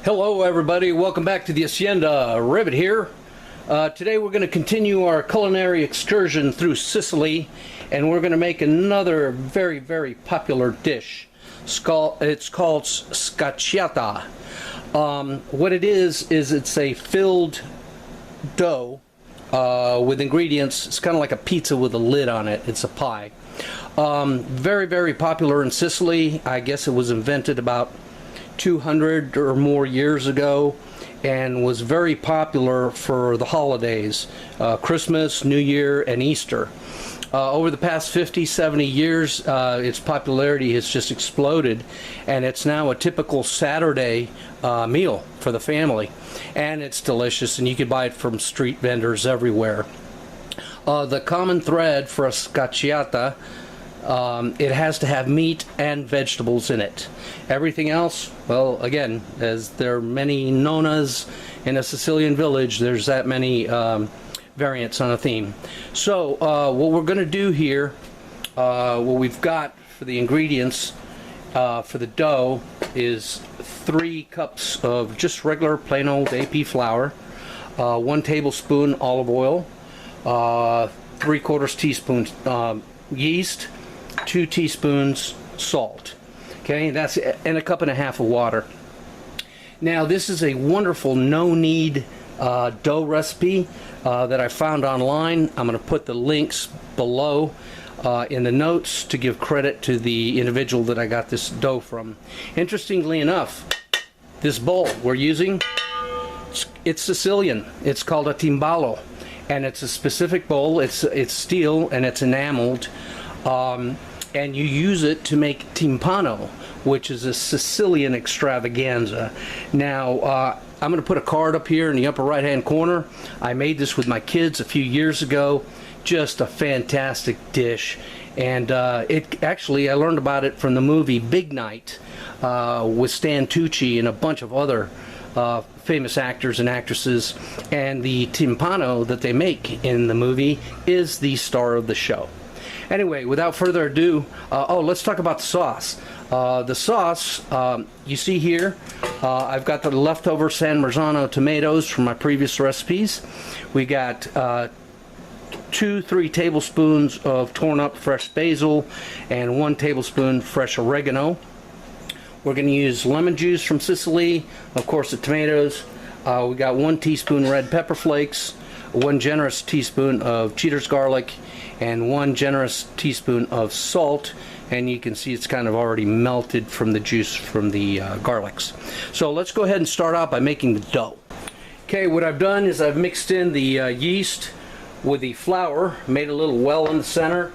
Hello everybody, welcome back to the Hacienda. Ribbit here. Today we're going to continue our culinary excursion through Sicily, and we're going to make another very popular dish. It's called Scacciata. What it is it's a filled dough with ingredients. It's kind of like a pizza with a lid on it. It's a pie. Very popular in Sicily. I guess it was invented about 200 or more years ago and was very popular for the holidays, Christmas, New Year, and Easter. Over the past 50-70 years, its popularity has just exploded, and it's now a typical Saturday meal for the family, and it's delicious, and you can buy it from street vendors everywhere. The common thread for a scacciata, it has to have meat and vegetables in it. Everything else, well, again, as there are many nonnas in a Sicilian village, there's that many variants on a theme. So what we're going to do here, what we've got for the ingredients for the dough is 3 cups of just regular plain old AP flour, 1 tablespoon olive oil, 3/4 teaspoon yeast, 2 teaspoons salt. Okay, that's and 1.5 cups of water. Now this is a wonderful no-knead dough recipe that I found online. I'm going to put the links below in the notes to give credit to the individual that I got this dough from. Interestingly enough, this bowl we're using, it's Sicilian. It's called a timbalo, and it's a specific bowl. It's steel and it's enameled. And you use it to make timpano, which is a Sicilian extravaganza. Now, I'm going to put a card up here in the upper right hand corner. I made this with my kids a few years ago. Just a fantastic dish. And it actually, I learned about it from the movie Big Night with Stan Tucci and a bunch of other famous actors and actresses. And the timpano that they make in the movie is the star of the show. Anyway, without further ado, let's talk about the sauce. The sauce, you see here, I've got the leftover San Marzano tomatoes from my previous recipes. We got 2-3 tablespoons of torn up fresh basil and 1 tablespoon fresh oregano. We're going to use lemon juice from Sicily, of course the tomatoes. We got 1 teaspoon red pepper flakes, 1 generous teaspoon of Cheater's garlic, and 1 generous teaspoon of salt, and you can see it's kind of already melted from the juice from the garlics. So let's go ahead and start out by making the dough. Okay, what I've done is I've mixed in the yeast with the flour, made a little well in the center,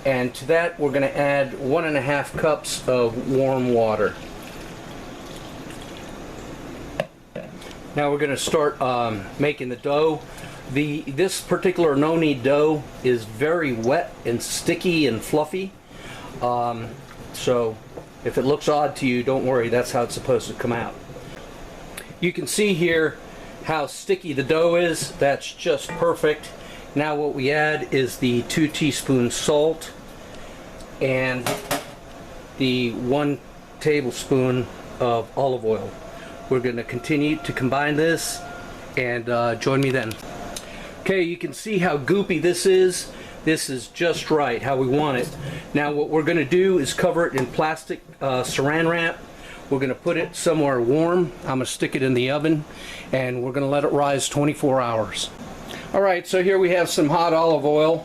and to that we're going to add 1.5 cups of warm water. Now we're going to start making the dough. This particular no-knead dough is very wet and sticky and fluffy. So if it looks odd to you, don't worry, that's how it's supposed to come out. You can see here how sticky the dough is. That's just perfect. Now what we add is the 2 teaspoons salt and the 1 tablespoon of olive oil. We're going to continue to combine this, and join me then. Okay, you can see how goopy this is. This is just right, how we want it. Now what we're going to do is cover it in plastic saran wrap. We're going to put it somewhere warm. I'm going to stick it in the oven, and we're going to let it rise 24 hours. Alright, so here we have some hot olive oil,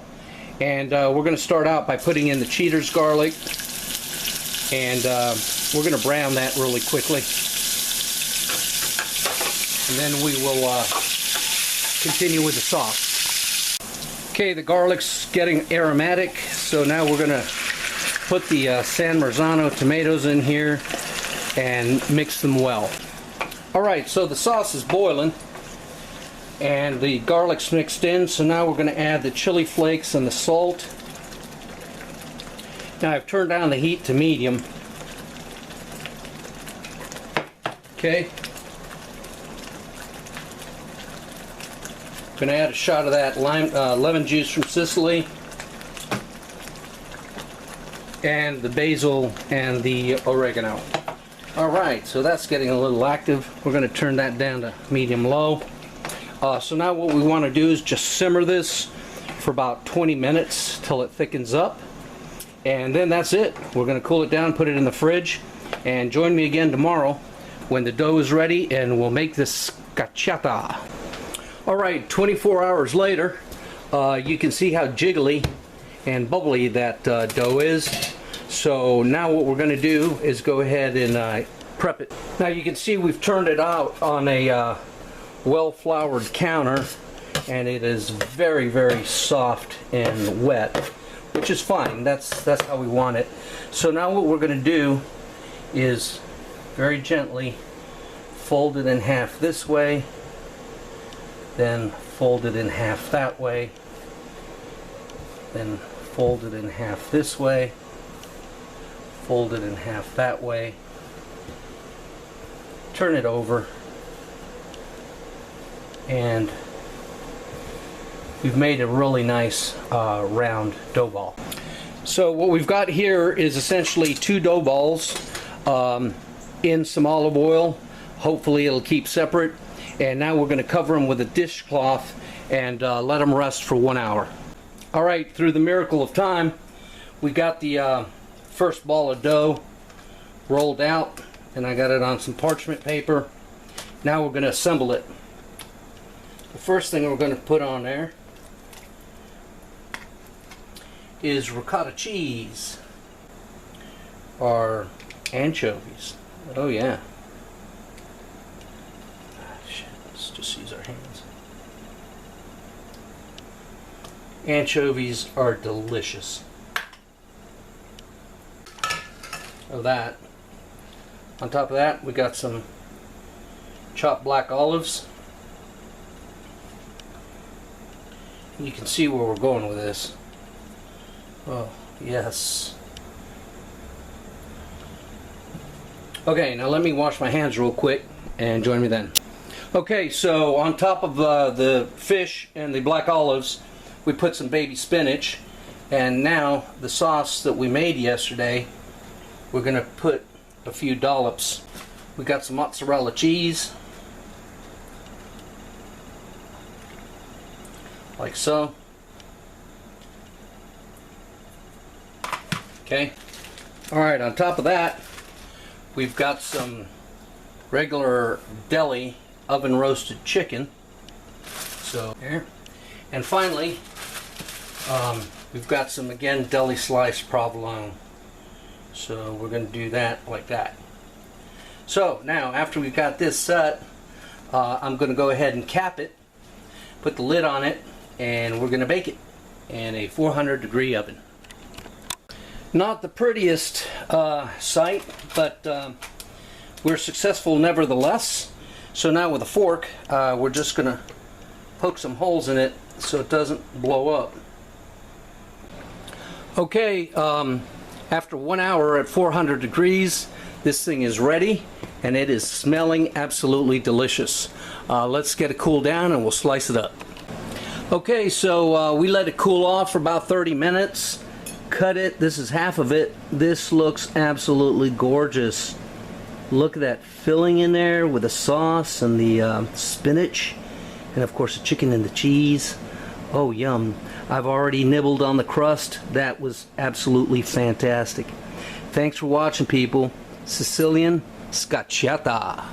and we're going to start out by putting in the Cheater's garlic, and we're going to brown that really quickly. And then we will continue with the sauce. Okay, the garlic's getting aromatic, so now we're going to put the San Marzano tomatoes in here and mix them well. Alright, so the sauce is boiling and the garlic's mixed in, so now we're going to add the chili flakes and the salt. Now I've turned down the heat to medium. Okay. Going to add a shot of that lemon juice from Sicily, and the basil and the oregano. Alright, so that's getting a little active. We're going to turn that down to medium-low. So now what we want to do is just simmer this for about 20 minutes till it thickens up. And then that's it. We're going to cool it down, put it in the fridge, and join me again tomorrow when the dough is ready and we'll make this scacciata. Alright, 24 hours later, you can see how jiggly and bubbly that dough is. So now what we're going to do is go ahead and prep it. Now you can see we've turned it out on a well-floured counter, and it is very, very soft and wet, which is fine. That's how we want it. So now what we're going to do is very gently fold it in half this way, then fold it in half that way, then fold it in half this way, fold it in half that way, turn it over, and we've made a really nice round dough ball. So what we've got here is essentially 2 dough balls in some olive oil. Hopefully it'll keep separate. And now we're going to cover them with a dishcloth and let them rest for 1 hour. Alright, through the miracle of time, we got the first ball of dough rolled out, and I got it on some parchment paper. Now we're going to assemble it. The first thing we're going to put on there is ricotta cheese, or anchovies. Oh yeah. Shit, let's just use our hands. Anchovies are delicious. Oh, that. On top of that, we got some chopped black olives. You can see where we're going with this. Oh, yes. Okay, now let me wash my hands real quick and join me then. Okay, so on top of the fish and the black olives, we put some baby spinach, and now the sauce that we made yesterday, we're going to put a few dollops. We got some mozzarella cheese, like so. Okay. Alright, on top of that, we've got some regular deli oven roasted chicken. So there. And finally, we've got some, again, deli sliced provolone. So we're going to do that like that. So now, after we've got this set, I'm going to go ahead and cap it, put the lid on it, and we're going to bake it in a 400-degree oven. Not the prettiest sight, but we're successful nevertheless. So now with a fork, we're just going to poke some holes in it so it doesn't blow up. Okay, after 1 hour at 400 degrees, this thing is ready, and it is smelling absolutely delicious. Let's get it cooled down and we'll slice it up. Okay, so we let it cool off for about 30 minutes. Cut it. This is half of it. This looks absolutely gorgeous. Look at that filling in there with the sauce and the spinach, and of course the chicken and the cheese. Oh, yum. I've already nibbled on the crust. That was absolutely fantastic. Thanks for watching, people. Sicilian Scacciata.